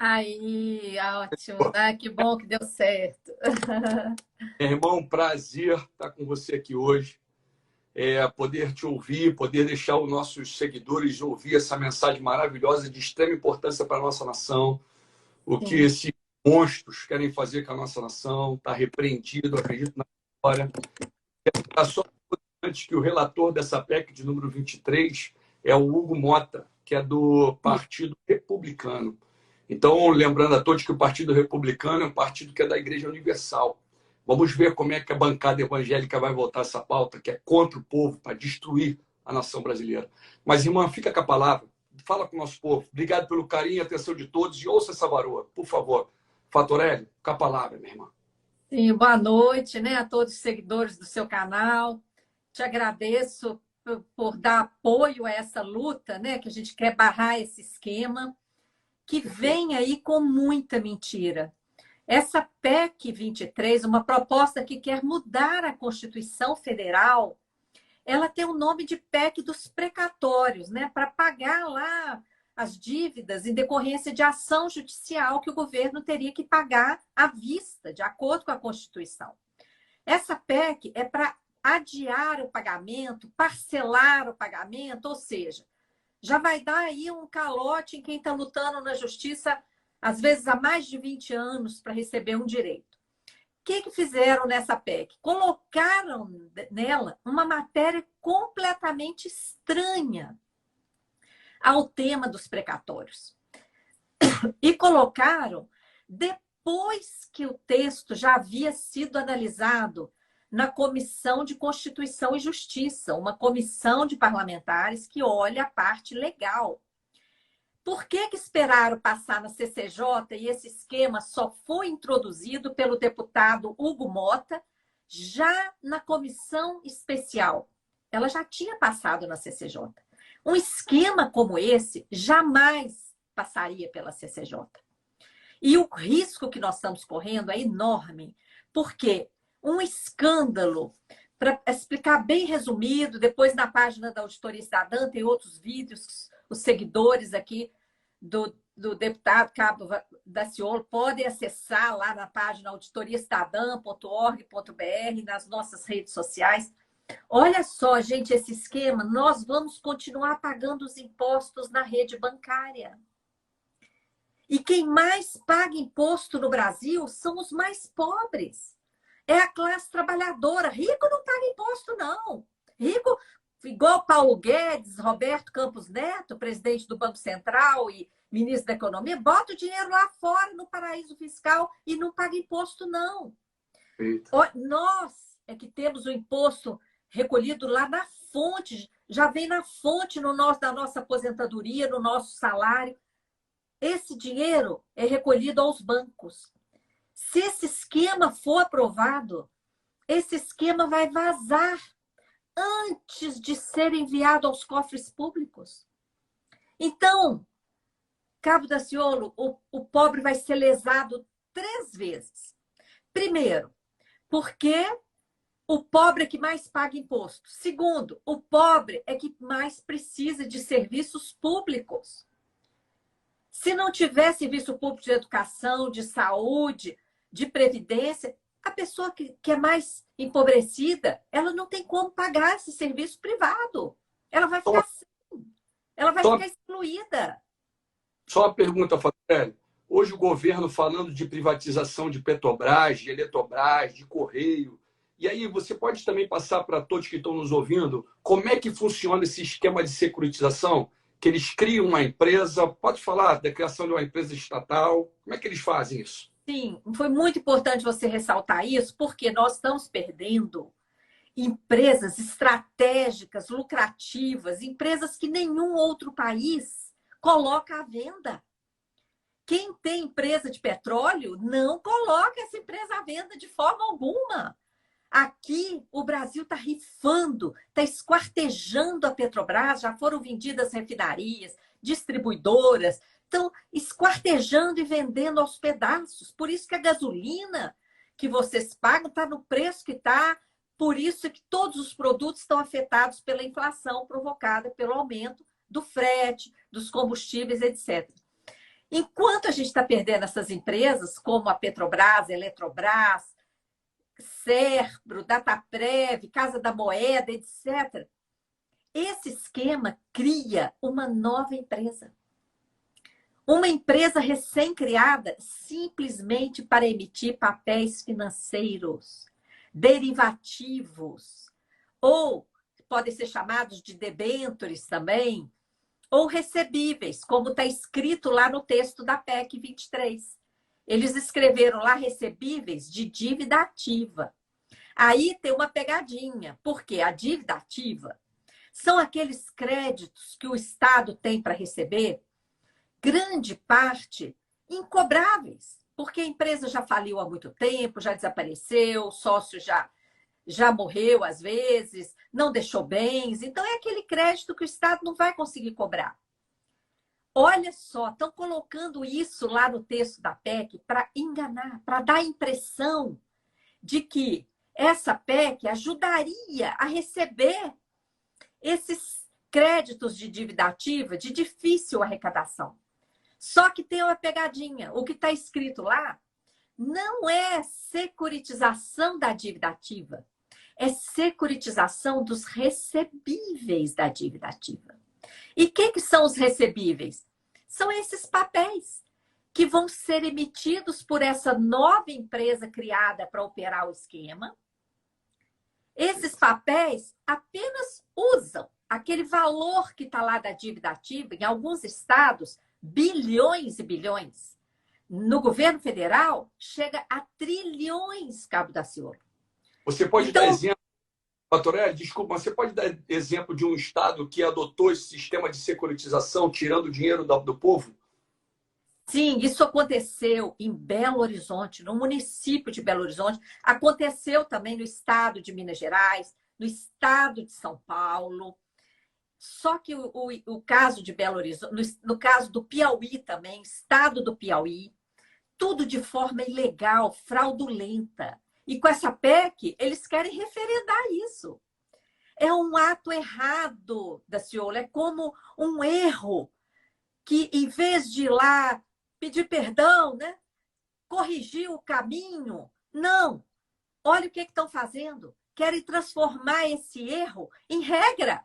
Aí, ótimo, né? Que bom que deu certo. Meu irmão, prazer estar com você aqui hoje. Poder te ouvir, poder deixar os nossos seguidores ouvir essa mensagem maravilhosa de extrema importância para a nossa nação. O que Sim, esses monstros querem fazer com a nossa nação está repreendido, acredito na história. Só antes que o relator dessa PEC de número 23 é o Hugo Mota, que é do sim. Partido Republicano. Então, lembrando a todos que o Partido Republicano é um partido que é da Igreja Universal. Vamos ver como é que a bancada evangélica vai votar essa pauta, que é contra o povo, para destruir a nação brasileira. Mas, irmã, fica com a palavra. Fala com o nosso povo. Obrigado pelo carinho e atenção de todos. E ouça essa varoa, por favor. Fatorelli, com a palavra, minha irmã. Sim, boa noite, né, a todos os seguidores do seu canal. Te agradeço por dar apoio a essa luta, né, que a gente quer barrar esse esquema, que vem aí com muita mentira. Essa PEC 23, uma proposta que quer mudar a Constituição Federal, ela tem o nome de PEC dos precatórios, né? Para pagar lá as dívidas em decorrência de ação judicial que o governo teria que pagar à vista, de acordo com a Constituição. Essa PEC é para adiar o pagamento, parcelar o pagamento, ou seja, já vai dar aí um calote em quem está lutando na justiça, às vezes há mais de 20 anos, para receber um direito. O que fizeram nessa PEC? Colocaram nela uma matéria completamente estranha ao tema dos precatórios. E colocaram depois que o texto já havia sido analisado na Comissão de Constituição e Justiça, uma comissão de parlamentares que olha a parte legal. Por que esperaram passar na CCJ e esse esquema só foi introduzido pelo deputado Hugo Mota já na comissão especial? Ela já tinha passado na CCJ. Um esquema como esse jamais passaria pela CCJ. E o risco que nós estamos correndo é enorme, porque um escândalo, para explicar bem resumido, depois na página da Auditoria Cidadã tem outros vídeos, os seguidores aqui do deputado Cabo Daciolo podem acessar lá na página auditoriacidadã.org.br, nas nossas redes sociais. Olha só, gente, esse esquema, nós vamos continuar pagando os impostos na rede bancária. E quem mais paga imposto no Brasil são os mais pobres. É a classe trabalhadora. Rico não paga imposto, não. Rico, igual Paulo Guedes, Roberto Campos Neto, presidente do Banco Central e ministro da Economia, bota o dinheiro lá fora, no paraíso fiscal, e não paga imposto, não. Eita. Nós é que temos o imposto recolhido lá na fonte, já vem na fonte da nossa aposentadoria, no nosso salário. Esse dinheiro é recolhido aos bancos. Se esse esquema for aprovado, esse esquema vai vazar antes de ser enviado aos cofres públicos. Então, Cabo Daciolo, o pobre vai ser lesado 3 vezes. Primeiro, porque o pobre é que mais paga imposto. Segundo, o pobre é que mais precisa de serviços públicos. Se não tiver serviço público de educação, de saúde, de previdência, a pessoa que é mais empobrecida, ela não tem como pagar esse serviço privado. Ela vai Só, ficar sem, ela vai só, ficar excluída. só uma pergunta, Fatorelli. Hoje o governo falando de privatização de Petrobras, de Eletrobras, de Correio. E aí você pode também passar para todos que estão nos ouvindo como é que funciona esse esquema de securitização? Que eles criam uma empresa, pode falar da criação de uma empresa estatal, como é que eles fazem isso? Sim, foi muito importante você ressaltar isso, porque nós estamos perdendo empresas estratégicas, lucrativas, empresas que nenhum outro país coloca à venda. Quem tem empresa de petróleo não coloca essa empresa à venda de forma alguma. Aqui, o Brasil está rifando, está esquartejando a Petrobras, já foram vendidas refinarias, distribuidoras, estão esquartejando e vendendo aos pedaços. Por isso que a gasolina que vocês pagam está no preço que está, por isso que todos os produtos estão afetados pela inflação provocada pelo aumento do frete, dos combustíveis, etc. Enquanto a gente está perdendo essas empresas, como a Petrobras, a Eletrobras, Serpro, Dataprev, Casa da Moeda, etc., esse esquema cria uma nova empresa. Uma empresa recém-criada simplesmente para emitir papéis financeiros, derivativos, ou podem ser chamados de debêntures também, ou recebíveis, como está escrito lá no texto da PEC 23. Eles escreveram lá recebíveis de dívida ativa. Aí tem uma pegadinha, porque a dívida ativa são aqueles créditos que o Estado tem para receber, grande parte incobráveis, porque a empresa já faliu há muito tempo, já desapareceu, o sócio já morreu às vezes, não deixou bens. Então, é aquele crédito que o Estado não vai conseguir cobrar. Olha só, estão colocando isso lá no texto da PEC para enganar, para dar a impressão de que essa PEC ajudaria a receber esses créditos de dívida ativa de difícil arrecadação. Só que tem uma pegadinha. O que está escrito lá não é securitização da dívida ativa, é securitização dos recebíveis da dívida ativa. E o que são os recebíveis? São esses papéis que vão ser emitidos por essa nova empresa criada para operar o esquema. Esses papéis apenas usam aquele valor que está lá da dívida ativa, em alguns estados, bilhões e bilhões. No governo federal, chega a trilhões, Cabo Daciolo. Você pode dar exemplo, Patorelli, desculpa, você pode dar exemplo de um estado que adotou esse sistema de securitização, tirando o dinheiro do povo? Sim, isso aconteceu em Belo Horizonte, no município de Belo Horizonte. Aconteceu também no estado de Minas Gerais, no estado de São Paulo. Só que o caso de Belo Horizonte, no caso do Piauí também, estado do Piauí, tudo de forma ilegal, fraudulenta. E com essa PEC, eles querem referendar isso. É um ato errado, Daciolo, é como um erro que, em vez de ir lá pedir perdão, né? Corrigir o caminho, não. Olha o que estão fazendo. Querem transformar esse erro em regra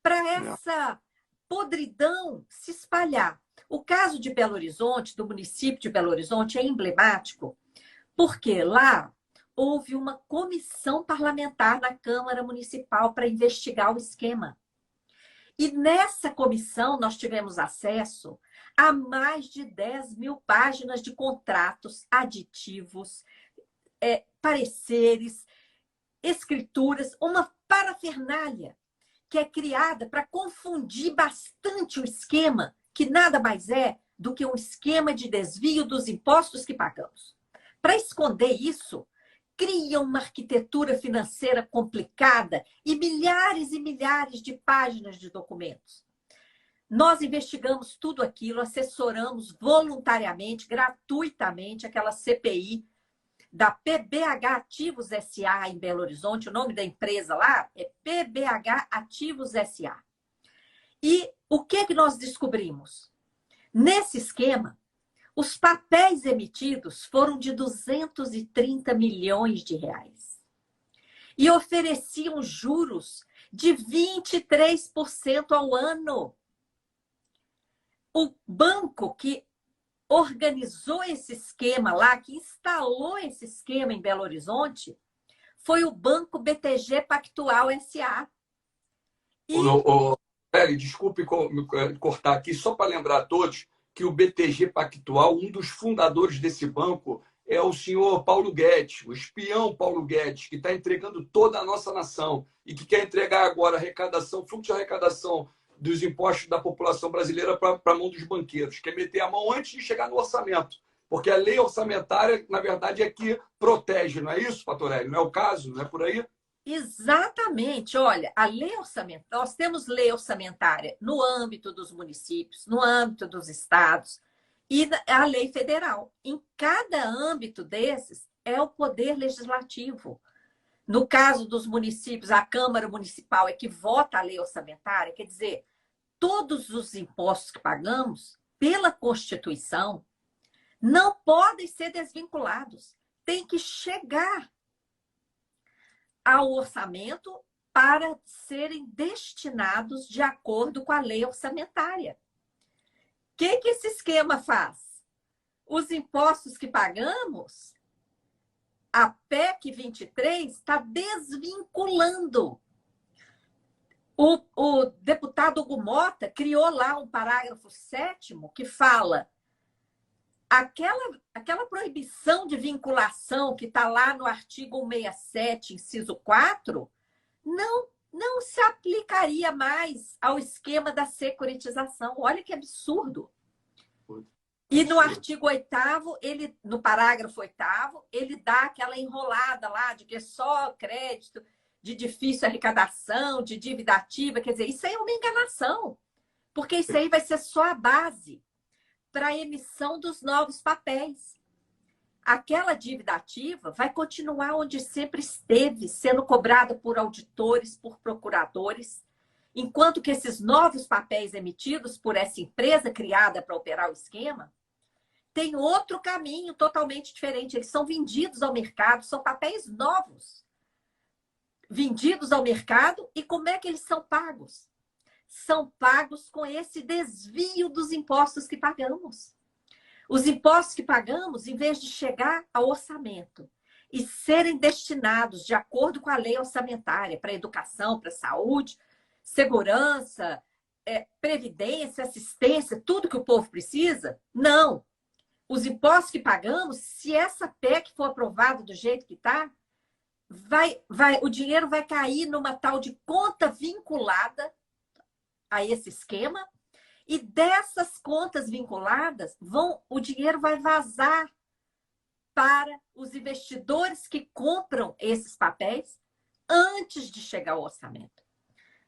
para essa podridão se espalhar. O caso de Belo Horizonte, do município de Belo Horizonte, é emblemático, porque lá houve uma comissão parlamentar na Câmara Municipal para investigar o esquema. E nessa comissão nós tivemos acesso a mais de 10 mil páginas de contratos, aditivos, pareceres, escrituras, uma parafernália que é criada para confundir bastante o esquema, que nada mais é do que um esquema de desvio dos impostos que pagamos. Para esconder isso, cria uma arquitetura financeira complicada e milhares de páginas de documentos. Nós investigamos tudo aquilo, assessoramos voluntariamente, gratuitamente, aquela CPI da PBH Ativos SA em Belo Horizonte. O nome da empresa lá é PBH Ativos SA. E o que nós descobrimos? Nesse esquema, os papéis emitidos foram de 230 milhões de reais. E ofereciam juros de 23% ao ano. O banco que organizou esse esquema lá, que instalou esse esquema em Belo Horizonte, foi o Banco BTG Pactual SA. Desculpe cortar aqui, só para lembrar a todos que o BTG Pactual, um dos fundadores desse banco, é o senhor Paulo Guedes, o espião Paulo Guedes, que está entregando toda a nossa nação e que quer entregar agora fluxo de arrecadação dos impostos da população brasileira para a mão dos banqueiros. Quer meter a mão antes de chegar no orçamento. Porque a lei orçamentária, na verdade, é que protege, não é isso, Patorelli? Não é o caso? Não é por aí? Exatamente. Olha, a lei orçamentária, nós temos lei orçamentária no âmbito dos municípios, no âmbito dos estados e a lei federal. Em cada âmbito desses é o poder legislativo. No caso dos municípios, a Câmara Municipal é que vota a lei orçamentária, quer dizer, todos os impostos que pagamos pela Constituição, não podem ser desvinculados. Tem que chegar ao orçamento para serem destinados de acordo com a lei orçamentária. O que esse esquema faz? Os impostos que pagamos, a PEC 23 está desvinculando. O deputado Hugo Mota criou lá um parágrafo 7º que fala aquela proibição de vinculação que está lá no artigo 167, inciso 4, não se aplicaria mais ao esquema da securitização. Olha que absurdo. E no artigo 8º, no parágrafo 8º, ele dá aquela enrolada lá de que só crédito de difícil arrecadação, de dívida ativa, quer dizer, isso aí é uma enganação, porque isso aí vai ser só a base para a emissão dos novos papéis. Aquela dívida ativa vai continuar onde sempre esteve, sendo cobrada por auditores, por procuradores, enquanto que esses novos papéis emitidos por essa empresa criada para operar o esquema tem outro caminho totalmente diferente. Eles são vendidos ao mercado, são papéis novos, vendidos ao mercado. E como é que eles são pagos? São pagos com esse desvio dos impostos que pagamos. Os impostos que pagamos, em vez de chegar ao orçamento e serem destinados de acordo com a lei orçamentária para educação, para saúde, segurança, previdência, assistência, tudo que o povo precisa, não. Os impostos que pagamos, se essa PEC for aprovada do jeito que está, o dinheiro vai cair numa tal de conta vinculada a esse esquema, e dessas contas vinculadas, o dinheiro vai vazar para os investidores que compram esses papéis antes de chegar ao orçamento.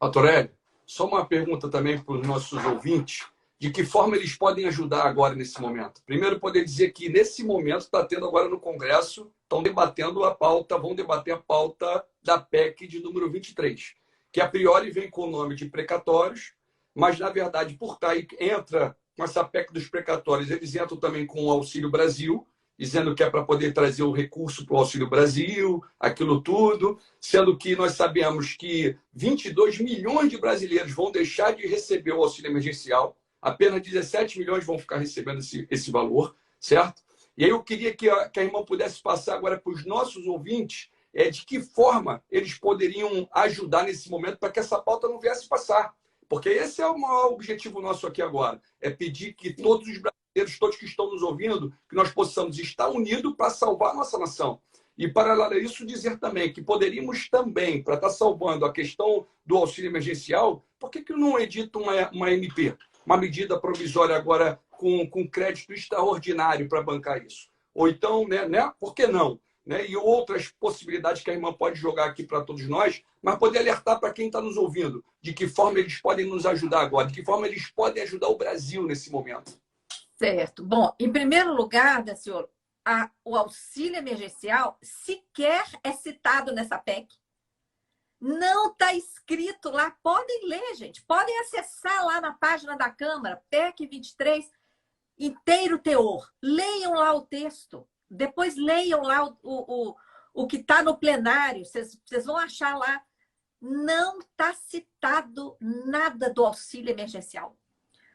Autorélio, só uma pergunta também para os nossos ouvintes. De que forma eles podem ajudar agora nesse momento? Primeiro, poder dizer que nesse momento está tendo agora no Congresso, estão debatendo a pauta, vão debater a pauta da PEC de número 23, que a priori vem com o nome de precatórios, mas na verdade, por estar aí, entra com essa PEC dos precatórios, eles entram também com o Auxílio Brasil, dizendo que é para poder trazer o recurso para o Auxílio Brasil, aquilo tudo, sendo que nós sabemos que 22 milhões de brasileiros vão deixar de receber o auxílio emergencial. Apenas 17 milhões vão ficar recebendo esse valor, certo? E aí eu queria que a irmã pudesse passar agora para os nossos ouvintes de que forma eles poderiam ajudar nesse momento para que essa pauta não viesse passar. Porque esse é o maior objetivo nosso aqui agora, é pedir que todos os brasileiros, todos que estão nos ouvindo, que nós possamos estar unidos para salvar a nossa nação. E, paralelo a isso, dizer também que poderíamos também, para estar salvando a questão do auxílio emergencial, por que não edita uma MP? Uma medida provisória agora com crédito extraordinário para bancar isso. Ou então, né, por que não? Né? E outras possibilidades que a irmã pode jogar aqui para todos nós, mas poder alertar para quem está nos ouvindo de que forma eles podem nos ajudar agora, de que forma eles podem ajudar o Brasil nesse momento. Certo. Bom, em primeiro lugar, senhor, o auxílio emergencial sequer é citado nessa PEC. Não está escrito lá. Podem ler, gente. Podem acessar lá na página da Câmara, PEC 23, inteiro teor. Leiam lá o texto. Depois leiam lá o que está no plenário. Vocês vão achar lá. Não está citado nada do auxílio emergencial.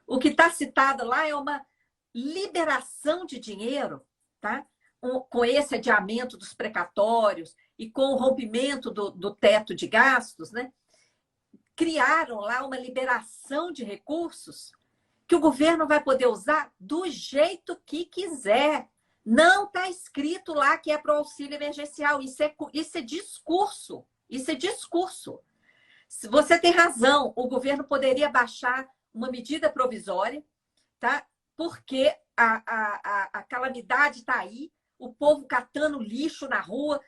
O que está citado lá é uma liberação de dinheiro, tá? Com esse adiamento dos precatórios e com o rompimento do teto de gastos, né? Criaram lá uma liberação de recursos que o governo vai poder usar do jeito que quiser. Não está escrito lá que é para o auxílio emergencial. Isso é discurso. Isso é discurso. Você tem razão, o governo poderia baixar uma medida provisória, tá? Porque a calamidade está aí, o povo catando lixo na rua,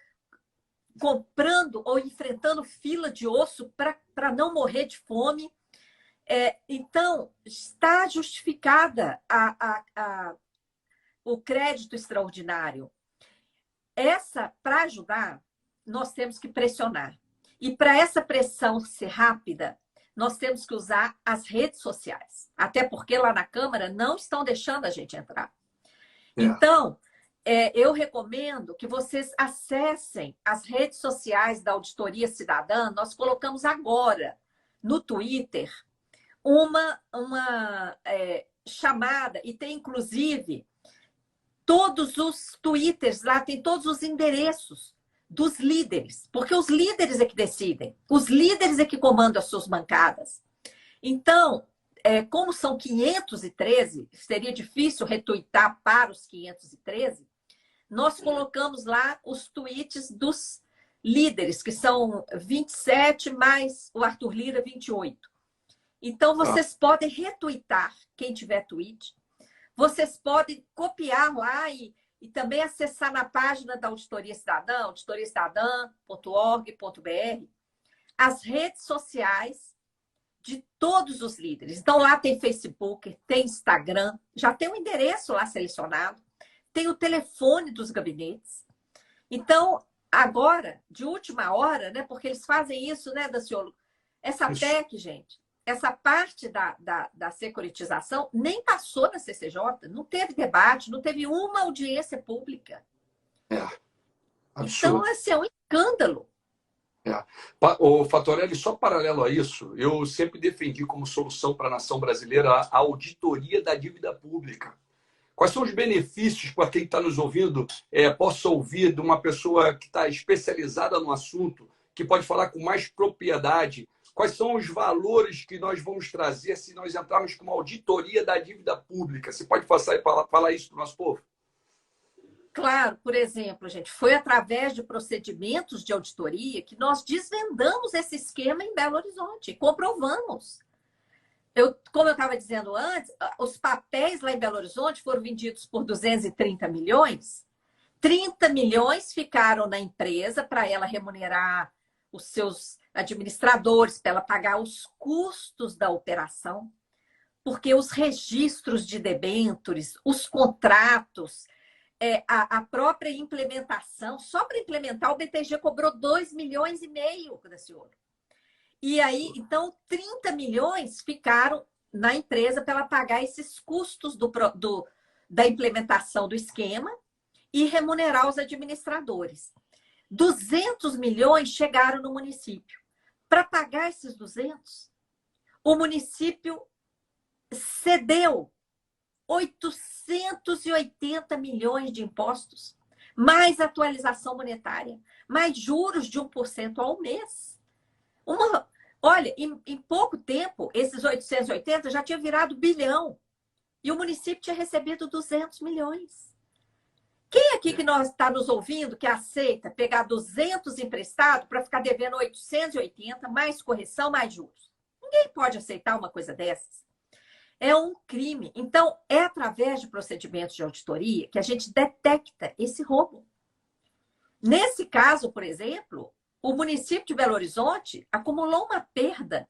comprando ou enfrentando fila de osso para não morrer de fome. Então, está justificada o crédito extraordinário. Para ajudar, nós temos que pressionar. E para essa pressão ser rápida, nós temos que usar as redes sociais. Até porque lá na Câmara não estão deixando a gente entrar. Então, eu recomendo que vocês acessem as redes sociais da Auditoria Cidadã. Nós colocamos agora no Twitter uma chamada, e tem inclusive todos os twitters lá, tem todos os endereços dos líderes, porque os líderes é que decidem, os líderes é que comandam as suas bancadas. Então, como são 513, seria difícil retuitar para os 513, nós colocamos lá os tweets dos líderes, que são 27 mais o Arthur Lira, 28. Então, vocês podem retuitar, quem tiver tweet. Vocês podem copiar lá e também acessar na página da Auditoria Cidadã, auditoriacidadã.org.br, as redes sociais de todos os líderes. Então, lá tem Facebook, tem Instagram, já tem o endereço lá selecionado, tem o telefone dos gabinetes. Então, agora, de última hora, né, porque eles fazem isso, né, Daciolo? Essa PEC, gente, essa parte da securitização nem passou na CCJ, não teve debate, não teve uma audiência pública. Então, esse é um escândalo. O Fatorelli, só paralelo a isso, eu sempre defendi como solução para a nação brasileira a auditoria da dívida pública. Quais são os benefícios para quem está nos ouvindo possa ouvir de uma pessoa que está especializada no assunto, que pode falar com mais propriedade? Quais são os valores que nós vamos trazer se nós entrarmos com uma auditoria da dívida pública? Você pode falar isso para o nosso povo? Claro, por exemplo, gente, foi através de procedimentos de auditoria que nós desvendamos esse esquema em Belo Horizonte e comprovamos. Como eu estava dizendo antes, os papéis lá em Belo Horizonte foram vendidos por 230 milhões. 30 milhões ficaram na empresa para ela remunerar os seus administradores, para ela pagar os custos da operação, porque os registros de debêntures, os contratos, a própria implementação, só para implementar o BTG cobrou 2,5 milhões desse ouro. E aí, então, 30 milhões ficaram na empresa para ela pagar esses custos da implementação do esquema e remunerar os administradores. 200 milhões chegaram no município. Para pagar esses 200, o município cedeu 880 milhões de impostos, mais atualização monetária, mais juros de 1% ao mês. Olha, em pouco tempo, esses 880 já tinha virado bilhão. E o município tinha recebido 200 milhões. Quem aqui que está nos ouvindo que aceita pegar 200 emprestado para ficar devendo 880, mais correção, mais juros? Ninguém pode aceitar uma coisa dessas. É um crime. Então, é através de procedimentos de auditoria que a gente detecta esse roubo. Nesse caso, por exemplo, o município de Belo Horizonte acumulou uma perda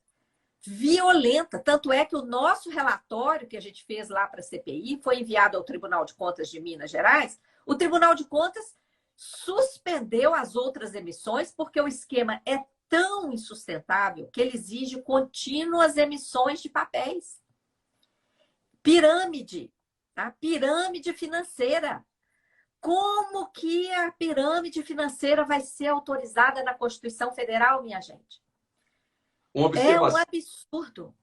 violenta. Tanto é que o nosso relatório que a gente fez lá para a CPI foi enviado ao Tribunal de Contas de Minas Gerais. O Tribunal de Contas suspendeu as outras emissões porque o esquema é tão insustentável que ele exige contínuas emissões de papéis. Pirâmide, tá? Pirâmide financeira. Como que a pirâmide financeira vai ser autorizada na Constituição Federal, minha gente? É um absurdo.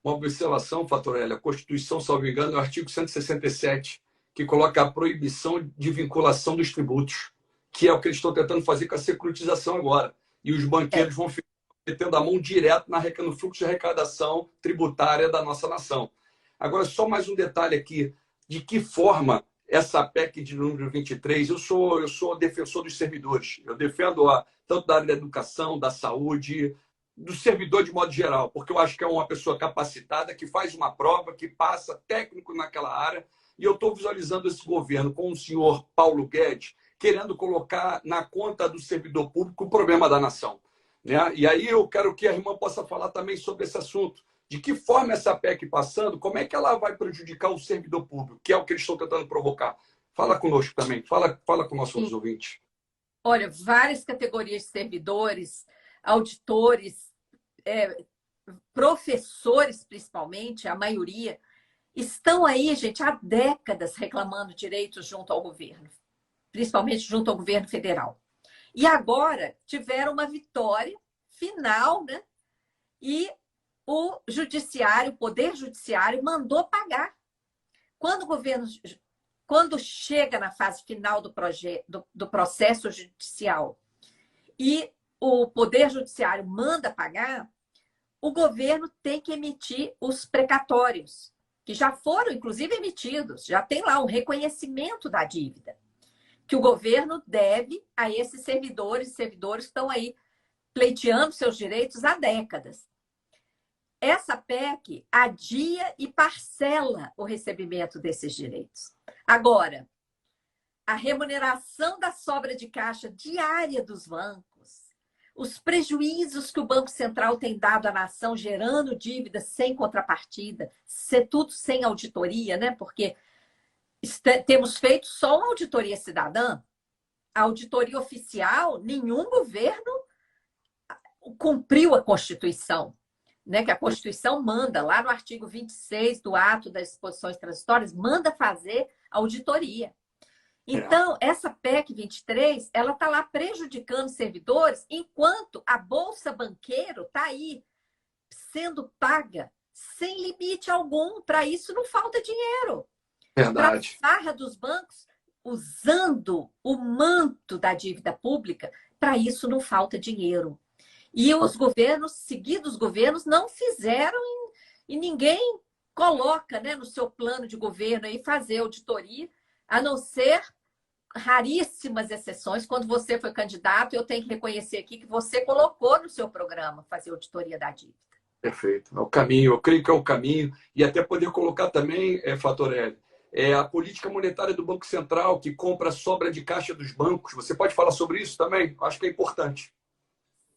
Uma observação, Fatorelli. A Constituição, salvo engano, é o artigo 167, que coloca a proibição de vinculação dos tributos, que é o que eles estão tentando fazer com a securitização agora. E os banqueiros vão ficar metendo a mão direto no fluxo de arrecadação tributária da nossa nação. Agora, só mais um detalhe aqui. De que forma essa PEC de número 23, eu sou defensor dos servidores. Eu defendo tanto da área da educação, da saúde, do servidor de modo geral, porque eu acho que é uma pessoa capacitada, que faz uma prova, que passa técnico naquela área. E eu estou visualizando esse governo com o senhor Paulo Guedes querendo colocar na conta do servidor público o problema da nação, né? E aí eu quero que a irmã possa falar também sobre esse assunto. De que forma essa PEC passando, como é que ela vai prejudicar o servidor público, que é o que eles estão tentando provocar? Fala conosco também, fala com nossos ouvintes. Olha, várias categorias de servidores, auditores, professores, principalmente, a maioria, estão aí, gente, há décadas reclamando direitos junto ao governo, principalmente junto ao governo federal. E agora tiveram uma vitória final, né? E o judiciário, o poder judiciário, mandou pagar. Quando o governo, quando chega na fase final do processo judicial e o poder judiciário manda pagar, o governo tem que emitir os precatórios, que já foram, inclusive, emitidos. Já tem lá um reconhecimento da dívida, que o governo deve a esses servidores que estão aí pleiteando seus direitos há décadas. Essa PEC adia e parcela o recebimento desses direitos. Agora, a remuneração da sobra de caixa diária dos bancos, os prejuízos que o Banco Central tem dado à nação, gerando dívidas sem contrapartida, tudo sem auditoria, né? Porque temos feito só uma auditoria cidadã. A auditoria oficial, nenhum governo cumpriu a Constituição, né? Que a Constituição manda, lá no artigo 26 do ato das disposições transitórias, manda fazer auditoria. Então, essa PEC 23, ela está lá prejudicando servidores, enquanto a Bolsa Banqueiro está aí sendo paga sem limite algum. Para isso não falta dinheiro. Verdade. Para a farra dos bancos, usando o manto da dívida pública, para isso não falta dinheiro. E os governos, seguidos governos, não fizeram e ninguém coloca, né, no seu plano de governo aí fazer auditoria, a não ser raríssimas exceções. Quando você foi candidato, eu tenho que reconhecer aqui que você colocou no seu programa fazer auditoria da dívida. Perfeito. É o caminho, eu creio que é o caminho. E até poder colocar também, Fatorelli, a política monetária do Banco Central, que compra a sobra de caixa dos bancos. Você pode falar sobre isso também? Acho que é importante.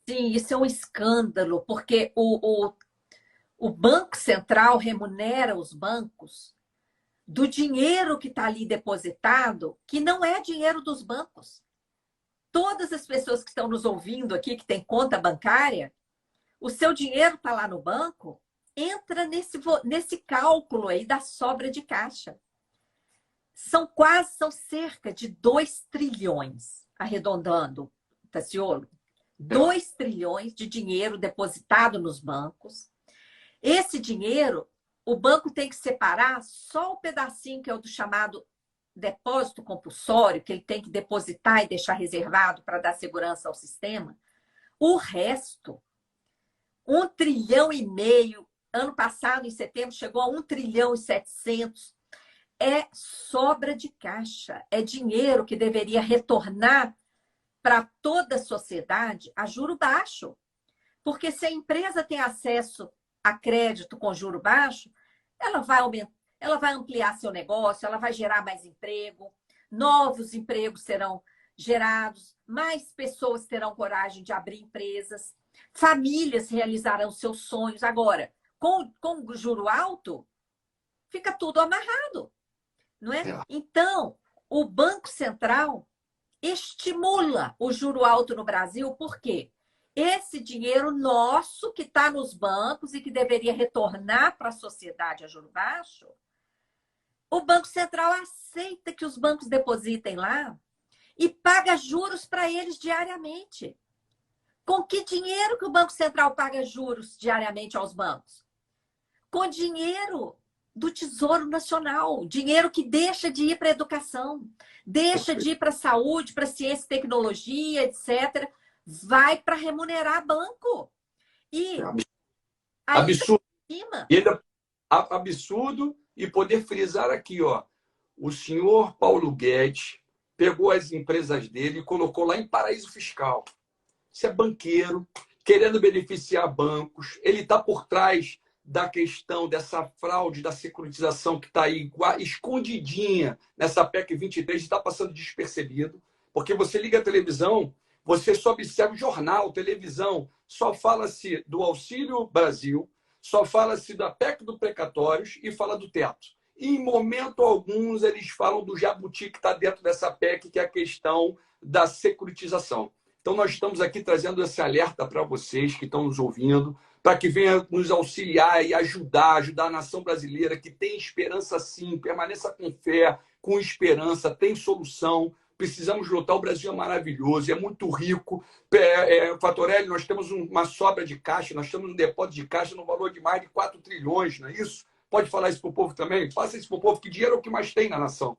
Sim, isso é um escândalo, porque o Banco Central remunera os bancos do dinheiro que está ali depositado, que não é dinheiro dos bancos. Todas as pessoas que estão nos ouvindo aqui, que têm conta bancária, o seu dinheiro está lá no banco, entra nesse cálculo aí da sobra de caixa. São cerca de 2 trilhões, arredondando, Tassiolo, 2 trilhões de dinheiro depositado nos bancos. Esse dinheiro, o banco tem que separar só o pedacinho que é o do chamado depósito compulsório, que ele tem que depositar e deixar reservado para dar segurança ao sistema. O resto, 1,5 trilhão, ano passado, em setembro, chegou a 1,7 trilhão, é sobra de caixa, é dinheiro que deveria retornar para toda a sociedade a juro baixo. Porque se a empresa tem acesso a crédito com juro baixo, ela vai aumentar, ela vai ampliar seu negócio, ela vai gerar mais emprego, novos empregos serão gerados, mais pessoas terão coragem de abrir empresas, famílias realizarão seus sonhos. Agora, com juro alto, fica tudo amarrado, não é? Então, o Banco Central estimula o juro alto no Brasil, por quê? Esse dinheiro nosso que está nos bancos e que deveria retornar para a sociedade a juro baixo, o Banco Central aceita que os bancos depositem lá e paga juros para eles diariamente. Com que dinheiro que o Banco Central paga juros diariamente aos bancos? Com dinheiro do Tesouro Nacional, dinheiro que deixa de ir para a educação, deixa de ir para a saúde, para a ciência e tecnologia, etc., vai para remunerar banco. E absurdo. Absurdo. E poder frisar aqui, ó, o senhor Paulo Guedes pegou as empresas dele e colocou lá em paraíso fiscal. Isso é banqueiro, querendo beneficiar bancos. Ele está por trás da questão dessa fraude, da securitização que está aí escondidinha nessa PEC 23, está passando despercebido. Porque você liga a televisão, você só observa o jornal, televisão, só fala-se do Auxílio Brasil, só fala-se da PEC do precatórios e fala do teto. E, em momento algum, eles falam do jabuti que está dentro dessa PEC, que é a questão da securitização. Então, nós estamos aqui trazendo esse alerta para vocês que estão nos ouvindo, para que venha nos auxiliar e ajudar a nação brasileira, que tem esperança sim, permaneça com fé, com esperança, tem solução. Precisamos lutar. O Brasil é maravilhoso, é muito rico. Fatorelli, nós temos uma sobra de caixa, nós temos um depósito de caixa no valor de mais de 4 trilhões, não é isso? Pode falar isso para o povo também? Faça isso para o povo, que dinheiro é o que mais tem na nação.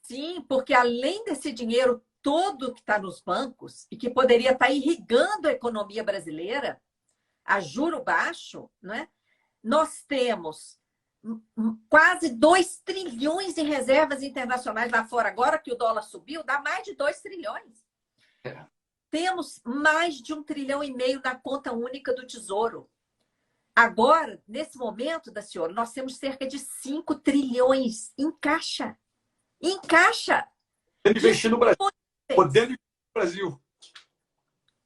Sim, porque além desse dinheiro todo que está nos bancos e que poderia estar irrigando a economia brasileira, a juro baixo, não é? Nós temos quase 2 trilhões em reservas internacionais lá fora. Agora que o dólar subiu, dá mais de 2 trilhões. É. Temos mais de 1,5 trilhão na conta única do Tesouro. Agora, nesse momento, Daciolo, nós temos cerca de 5 trilhões em caixa. Em caixa! Investir no Brasil. Podendo investir no Brasil.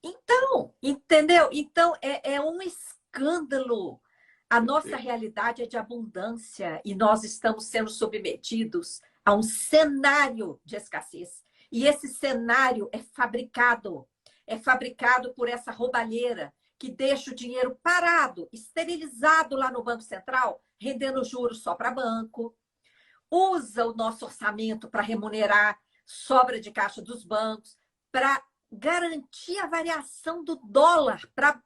Então, entendeu? Então, é um escândalo. A nossa realidade é de abundância e nós estamos sendo submetidos a um cenário de escassez. E esse cenário é fabricado por essa roubalheira que deixa o dinheiro parado, esterilizado lá no Banco Central, rendendo juros só para banco. Usa o nosso orçamento para remunerar sobra de caixa dos bancos, para garantir a variação do dólar, para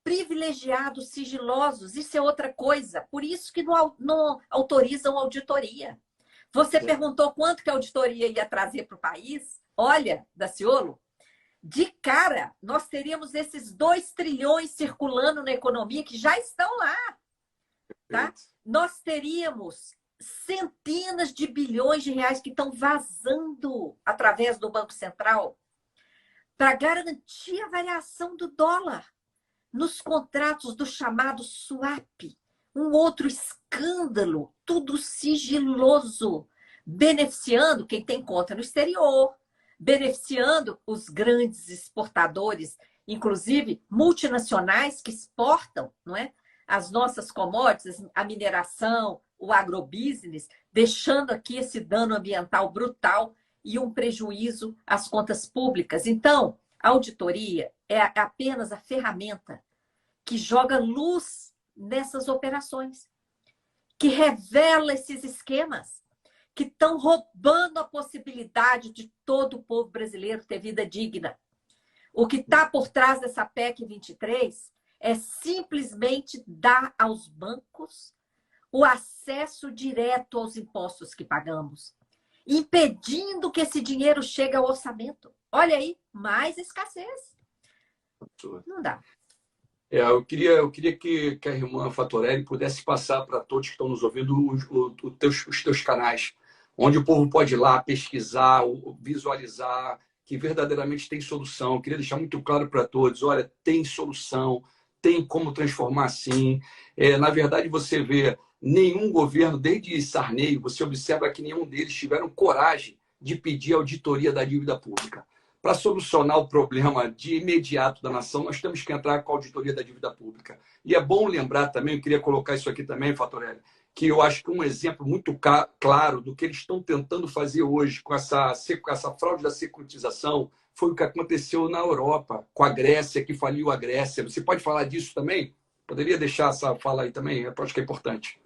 privilegiados sigilosos. Isso é outra coisa. Por isso que não autorizam auditoria. Você perguntou quanto que a auditoria ia trazer para o país? Olha, Daciolo, de cara, nós teríamos esses 2 trilhões circulando na economia que já estão lá. Tá? Nós teríamos centenas de bilhões de reais que estão vazando através do Banco Central para garantir a variação do dólar nos contratos do chamado swap. Um outro escândalo, tudo sigiloso, beneficiando quem tem conta no exterior, beneficiando os grandes exportadores, inclusive multinacionais que exportam, não é? As nossas commodities, a mineração, o agrobusiness, deixando aqui esse dano ambiental brutal e um prejuízo às contas públicas. Então, a auditoria é apenas a ferramenta que joga luz nessas operações, que revela esses esquemas, que estão roubando a possibilidade de todo o povo brasileiro ter vida digna. O que está por trás dessa PEC 23 é simplesmente dar aos bancos o acesso direto aos impostos que pagamos, impedindo que esse dinheiro chegue ao orçamento. Olha aí, mais escassez. Não dá. Eu queria que a irmã Fatorelli pudesse passar para todos que estão nos ouvindo os teus canais, onde o povo pode ir lá pesquisar, visualizar, que verdadeiramente tem solução. Eu queria deixar muito claro para todos, olha, tem solução, tem como transformar sim. Na verdade, você vê nenhum governo, desde Sarney, você observa que nenhum deles tiveram coragem de pedir auditoria da dívida pública. Para solucionar o problema de imediato da nação, nós temos que entrar com a auditoria da dívida pública. E é bom lembrar também, eu queria colocar isso aqui também, Fatorelli, que eu acho que um exemplo muito claro do que eles estão tentando fazer hoje com essa fraude da securitização foi o que aconteceu na Europa, com a Grécia, que faliu a Grécia. Você pode falar disso também? Poderia deixar essa fala aí também? Eu acho que é importante.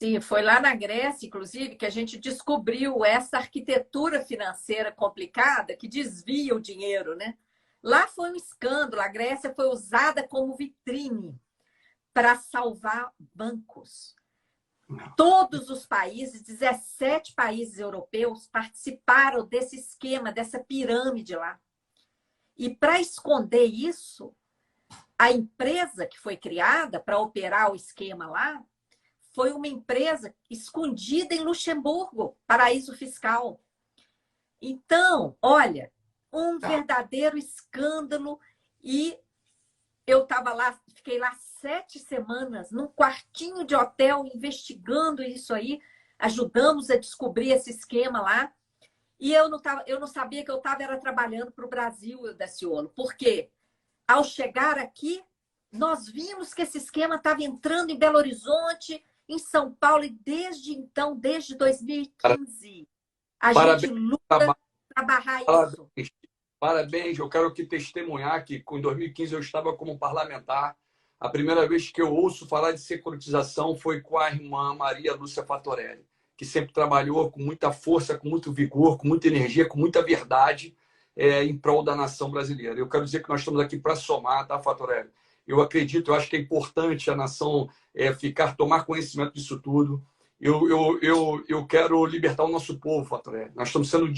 Sim, foi lá na Grécia, inclusive, que a gente descobriu essa arquitetura financeira complicada que desvia o dinheiro, né? Lá foi um escândalo. A Grécia foi usada como vitrine para salvar bancos. Todos os países, 17 países europeus, participaram desse esquema, dessa pirâmide lá. E para esconder isso, a empresa que foi criada para operar o esquema lá foi uma empresa escondida em Luxemburgo, paraíso fiscal. Então, olha, um verdadeiro escândalo. E eu estava lá, fiquei lá 7 semanas, num quartinho de hotel, investigando isso aí, ajudamos a descobrir esse esquema lá. E eu não sabia que eu estava trabalhando para o Brasil, Daciolo, porque ao chegar aqui, nós vimos que esse esquema estava entrando em Belo Horizonte, em São Paulo, e desde então, desde 2015, a gente luta para barrar isso. Parabéns, eu quero aqui testemunhar que em 2015 eu estava como parlamentar A primeira vez que eu ouço falar de securitização foi com a irmã Maria Lúcia Fatorelli, que sempre trabalhou com muita força, com muito vigor, com muita energia, com muita verdade em prol da nação brasileira. Eu quero dizer que nós estamos aqui para somar, tá, Fatorelli? Eu acredito, eu acho que é importante a nação tomar conhecimento disso tudo. Eu quero libertar o nosso povo, Fatorelli. Nós estamos sendo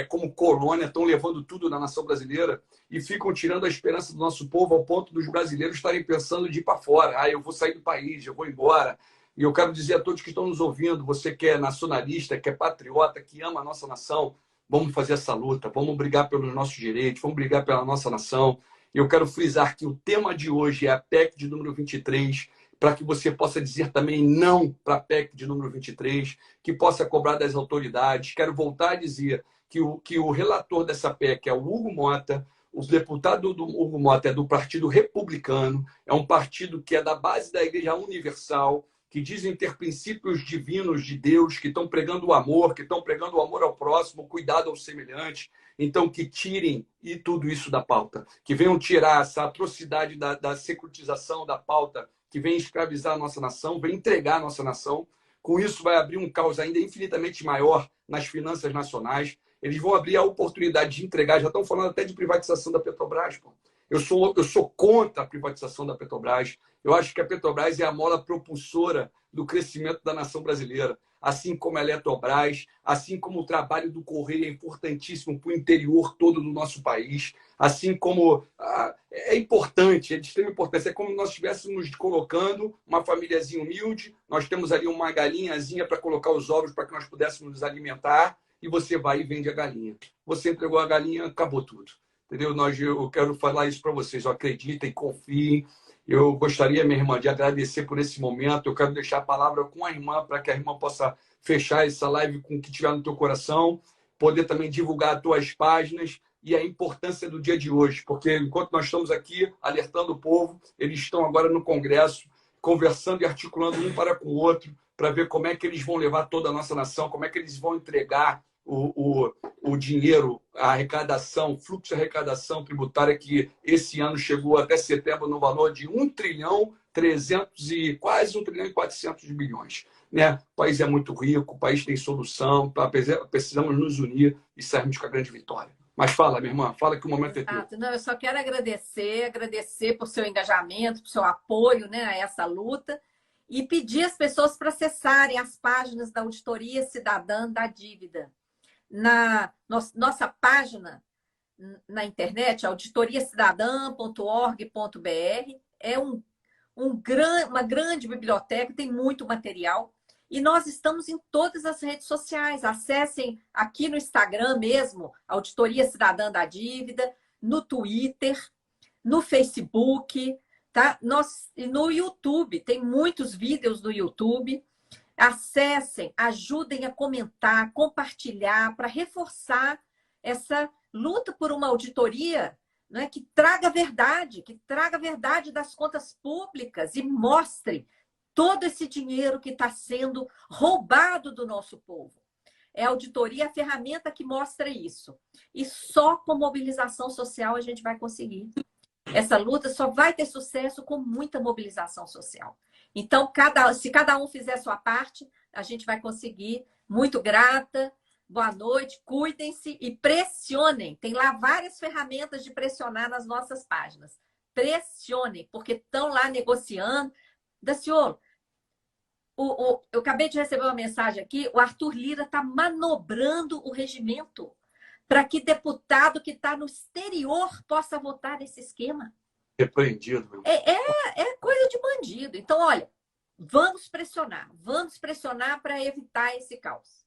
como colônia, estão levando tudo na nação brasileira e ficam tirando a esperança do nosso povo ao ponto dos brasileiros estarem pensando de ir para fora. Ah, eu vou sair do país, eu vou embora. E eu quero dizer a todos que estão nos ouvindo, você que é nacionalista, que é patriota, que ama a nossa nação, vamos fazer essa luta, vamos brigar pelos nossos direitos, vamos brigar pela nossa nação. Eu quero frisar que o tema de hoje é a PEC de número 23, para que você possa dizer também não para a PEC de número 23, que possa cobrar das autoridades. Quero voltar a dizer que o relator dessa PEC é o Hugo Mota. O deputado do Hugo Mota é do Partido Republicano, é um partido que é da base da Igreja Universal, que dizem ter princípios divinos de Deus, que estão pregando o amor, que estão pregando o amor ao próximo, o cuidado ao semelhante. Então, que tirem tudo isso da pauta, que venham tirar essa atrocidade da securitização da pauta, que vem escravizar a nossa nação, vem entregar a nossa nação. Com isso, vai abrir um caos ainda infinitamente maior nas finanças nacionais. Eles vão abrir a oportunidade de entregar, já estão falando até de privatização da Petrobras. Pô. Eu sou contra a privatização da Petrobras. Eu acho que a Petrobras é a mola propulsora do crescimento da nação brasileira. Assim como a Eletrobras, assim como o trabalho do Correio é importantíssimo para o interior todo do nosso país, assim como é importante, é de extrema importância. É como nós estivéssemos colocando uma famíliazinha humilde, nós temos ali uma galinhazinha para colocar os ovos para que nós pudéssemos nos alimentar, e você vai e vende a galinha. Você entregou a galinha, acabou tudo. Entendeu? Eu quero falar isso para vocês. Acreditem, confiem. Eu gostaria, minha irmã, de agradecer por esse momento. Eu quero deixar a palavra com a irmã para que a irmã possa fechar essa live com o que tiver no teu coração, poder também divulgar as tuas páginas e a importância do dia de hoje, porque enquanto nós estamos aqui alertando o povo, eles estão agora no Congresso, conversando e articulando um para com o outro, para ver como é que eles vão levar toda a nossa nação, como é que eles vão entregar o dinheiro, a arrecadação, o fluxo de arrecadação tributária que esse ano chegou até setembro no valor de 1 trilhão 300 e quase 1 trilhão e 400 bilhões. Né? O país é muito rico, o país tem solução, precisamos nos unir e sairmos com a grande vitória. Mas fala, minha irmã, fala que o momento é teu. Não, eu só quero agradecer por seu engajamento, por seu apoio, né, a essa luta e pedir às pessoas para acessarem as páginas da Auditoria Cidadã da Dívida. Na nossa página na internet, auditoriacidadã.org.br, é uma grande biblioteca, tem muito material. E nós estamos em todas as redes sociais. Acessem aqui no Instagram mesmo, Auditoria Cidadã da Dívida, no Twitter, no Facebook, tá? No YouTube, tem muitos vídeos no YouTube. Acessem, ajudem a comentar, compartilhar, para reforçar essa luta por uma auditoria, né, que traga a verdade das contas públicas e mostre todo esse dinheiro que está sendo roubado do nosso povo. É a auditoria a ferramenta que mostra isso. E só com mobilização social a gente vai conseguir. Essa luta só vai ter sucesso com muita mobilização social. Então, se cada um fizer a sua parte, a gente vai conseguir. Muito grata, boa noite, cuidem-se e pressionem. Tem lá várias ferramentas de pressionar nas nossas páginas. Pressionem, porque estão lá negociando. Daciolo, eu acabei de receber uma mensagem aqui, o Arthur Lira está manobrando o regimento para que deputado que está no exterior possa votar nesse esquema. Repreendido. Meu. É coisa de bandido. Então, olha, vamos pressionar para evitar esse caos.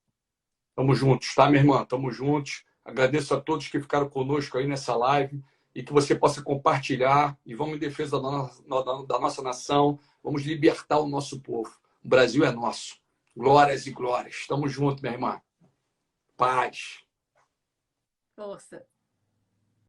Tamo juntos, tá, minha irmã? Tamo juntos. Agradeço a todos que ficaram conosco aí nessa live e que você possa compartilhar e vamos em defesa da nossa nação, vamos libertar o nosso povo. O Brasil é nosso. Glórias e glórias. Tamo junto, minha irmã. Paz. Força.